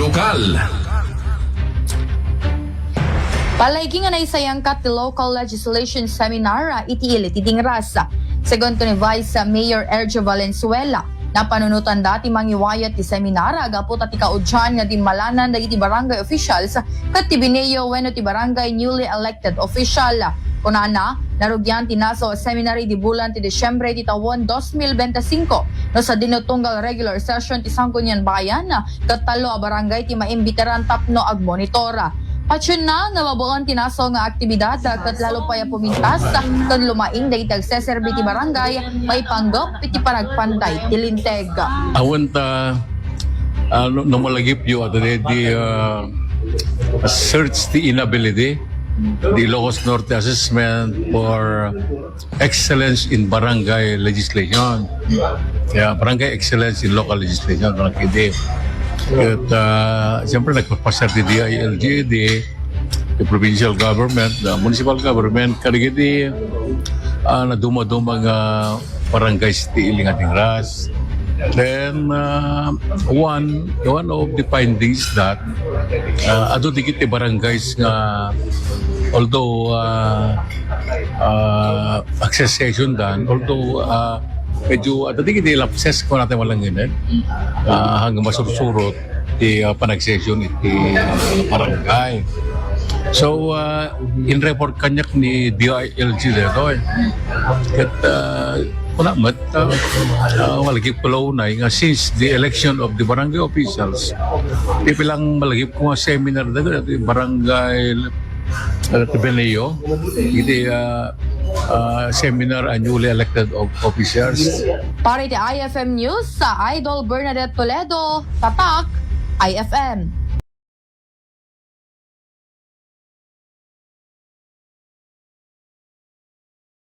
Lokal. Palagi nga naisayang kat the local legislation seminar iti tidingras. Segundo ni Vice Mayor 𝐍𝐄𝐄 Valenzuela, na panunutan dati mangiwayat ti seminar agapot at ikaudyan nga dimalanan dagiti barangay officials kat ti bineyo wenno ti barangay newly elected official. Kunana, narugyan tinaso seminary di bulan ti Disyembre ti tawon 2025 no sa dinutunggal regular session ti Sangguniang Bayan kat talo a barangay ti maimbiteran tapno ag monitora. Patyon na nababuon tinaso nga aktibidad kat lalo pa ya pumintas kan lumaing dahil tagseserbi ti barangay may panggap iti panagpantay ti linteg. I want no malagip you at the search the inability, the Ilocos Norte assessment for excellence in barangay legislation. Yeah, barangay excellence in local legislation, barangay. At siyempre nagpapasar di DILG, the provincial government, the municipal government, karigiti na dumadumang barangay city iling ating ras. Then one of the findings that ado digiti barangays nga although accession dan, although medyo digiti lapses ko natin walang ganun hanggang masursurot di panagsesyon iti barangay. So in report kanyak ni DILG dito kat kunamat malagip ko na nga since the election of the barangay officials pipilang malagip ko nga seminar dito iti barangay Beneo iti seminar ang newly elected officers. Para iti IFM News sa Idol Bernadette Toledo, Tatak, IFM.